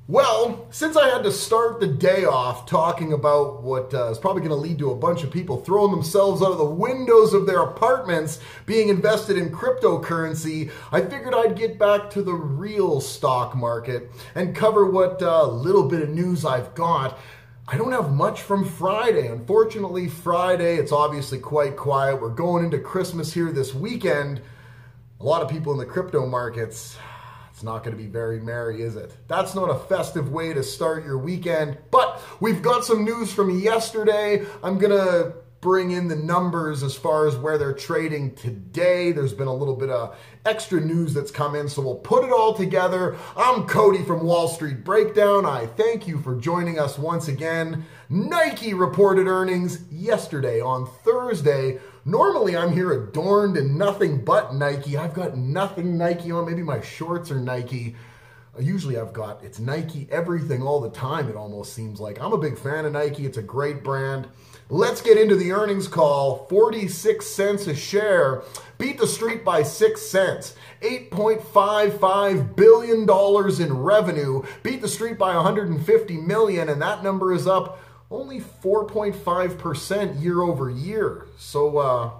Well, since I had to start the day off talking about what is probably going to lead to a bunch of people throwing themselves out of the windows of their apartments being invested in cryptocurrency, I figured I'd get back to the real stock market and cover what little bit of news I've got. I don't have much from Friday. Unfortunately, Friday, it's obviously quite quiet. We're going into Christmas here this weekend. A lot of people in the crypto markets, it's not going to be very merry, is it? That's not a festive way to start your weekend, but we've got some news from yesterday. I'm going to bring in the numbers as far as where they're trading today. There's been a little bit of extra news that's come in, so we'll put it all together. I'm Cody from Wall Street Breakdown. I thank you for joining us once again. Nike reported earnings yesterday on Thursday. Normally I'm here adorned in nothing but Nike. I've got nothing Nike on. Maybe my shorts are Nike. Usually it's Nike everything all the time, it almost seems like. I'm a big fan of Nike. It's a great brand. Let's get into the earnings call. 46 cents a share. Beat the street by 6 cents. $8.55 billion in revenue. Beat the street by $150 million, and that number is up only 4.5% year over year. So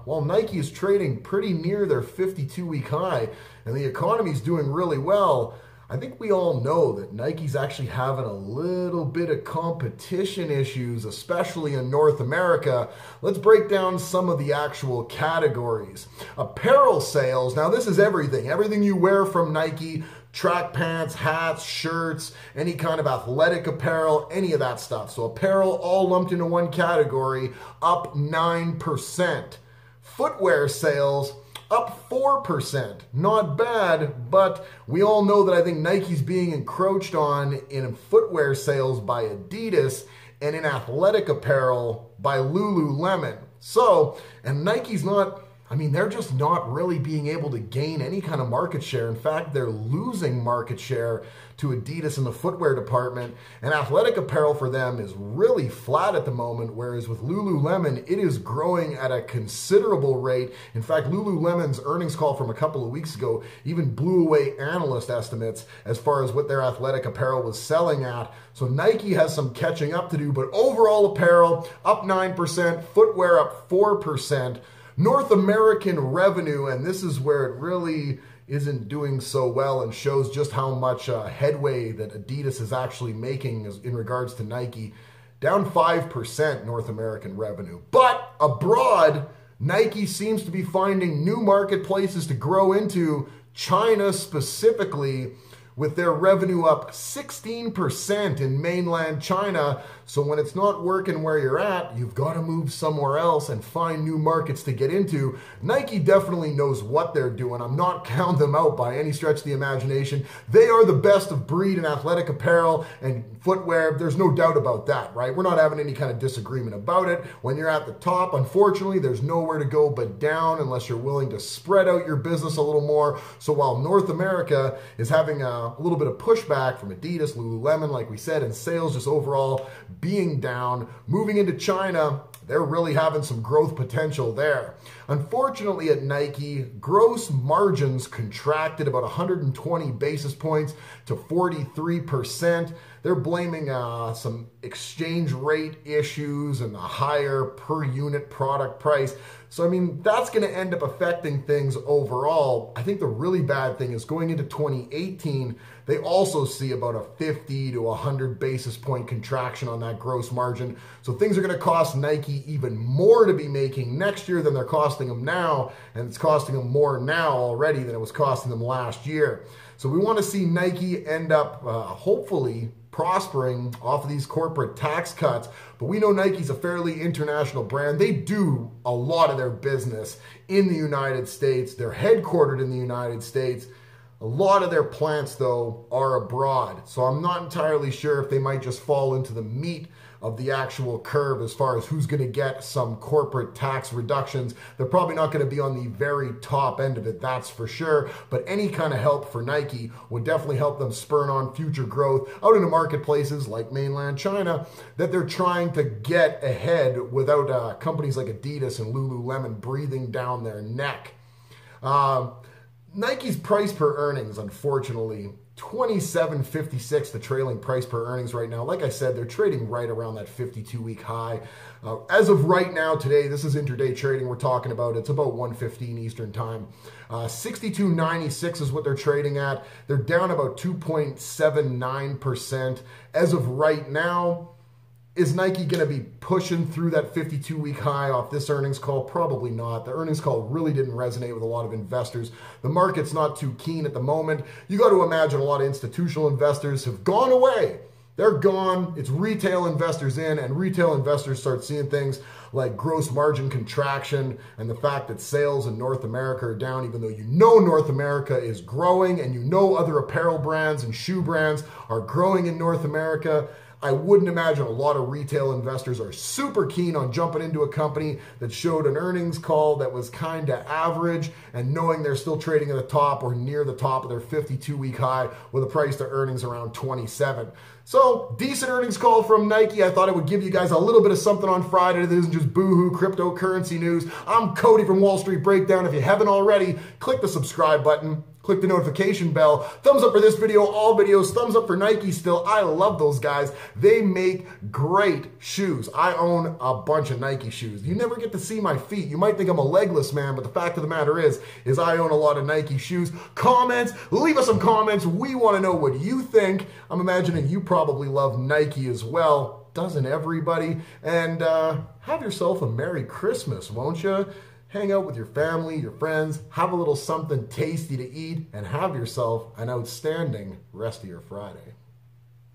while Nike is trading pretty near their 52-week high and the economy is doing really well, I think we all know that Nike's actually having a little bit of competition issues, especially in North America. Let's break down some of the actual categories. Apparel sales, now this is everything. Everything you wear from Nike, track pants, hats, shirts, any kind of athletic apparel, any of that stuff. So apparel all lumped into one category, up 9%. Footwear sales, up 4%. Not bad, but we all know that I think Nike's being encroached on in footwear sales by Adidas and in athletic apparel by Lululemon. So, and Nike's not, they're just not really being able to gain any kind of market share. In fact, they're losing market share to Adidas in the footwear department, and athletic apparel for them is really flat at the moment, whereas with Lululemon, it is growing at a considerable rate. In fact, Lululemon's earnings call from a couple of weeks ago even blew away analyst estimates as far as what their athletic apparel was selling at. So Nike has some catching up to do, but overall apparel up 9%, footwear up 4%. North American revenue, and this is where it really isn't doing so well and shows just how much headway that Adidas is actually making in regards to Nike, down 5% North American revenue. But abroad, Nike seems to be finding new marketplaces to grow into, China specifically, with their revenue up 16% in mainland China. So when it's not working where you're at, you've got to move somewhere else and find new markets to get into. Nike definitely knows what they're doing. I'm not counting them out by any stretch of the imagination. They are the best of breed in athletic apparel and footwear. There's no doubt about that, right? We're not having any kind of disagreement about it. When you're at the top, unfortunately, there's nowhere to go but down unless you're willing to spread out your business a little more. So while North America is having a little bit of pushback from Adidas, Lululemon, like we said, and sales just overall being down, moving into China, they're really having some growth potential there. Unfortunately at Nike, gross margins contracted about 120 basis points to 43%. They're blaming some exchange rate issues and the higher per unit product price. So, that's going to end up affecting things overall. I think the really bad thing is going into 2018, they also see about a 50 to 100 basis point contraction on that gross margin. So things are going to cost Nike even more to be making next year than they're costing them now. And it's costing them more now already than it was costing them last year. So we want to see Nike end up hopefully prospering off of these corporate tax cuts, but we know Nike's a fairly international brand. They do a lot of their business in the United States. They're headquartered in the United States. A lot of their plants, though, are abroad. So I'm not entirely sure if they might just fall into the meat of the actual curve as far as who's going to get some corporate tax reductions. They're probably not going to be on the very top end of it, that's for sure. But any kind of help for Nike would definitely help them spur on future growth out into marketplaces like mainland China that they're trying to get ahead without companies like Adidas and Lululemon breathing down their neck. Nike's price per earnings, unfortunately, 27.56 the trailing price per earnings right now. Like I said, they're trading right around that 52-week high. As of right now today, this is intraday trading we're talking about. It's about 1:15 Eastern time. 62.96 is what they're trading at. They're down about 2.79%. As of right now, is Nike going to be pushing through that 52-week high off this earnings call? Probably not. The earnings call really didn't resonate with a lot of investors. The market's not too keen at the moment. You got to imagine a lot of institutional investors have gone away. They're gone. It's retail investors in, and retail investors start seeing things like gross margin contraction and the fact that sales in North America are down, even though you know North America is growing and you know other apparel brands and shoe brands are growing in North America. I wouldn't imagine a lot of retail investors are super keen on jumping into a company that showed an earnings call that was kind of average, and knowing they're still trading at the top or near the top of their 52-week high with a price to earnings around 27. So, decent earnings call from Nike. I thought it would give you guys a little bit of something on Friday that isn't just boohoo cryptocurrency news. I'm Cody from Wall Street Breakdown. If you haven't already, click the subscribe button. Click the notification bell. Thumbs up for this video, all videos. Thumbs up for Nike still. I love those guys. They make great shoes. I own a bunch of Nike shoes. You never get to see my feet. You might think I'm a legless man, but the fact of the matter is I own a lot of Nike shoes. Comments, leave us some comments. We want to know what you think. I'm imagining you probably love Nike as well. Doesn't everybody? And have yourself a Merry Christmas, won't you? Hang out with your family, your friends, have a little something tasty to eat, and have yourself an outstanding rest of your Friday.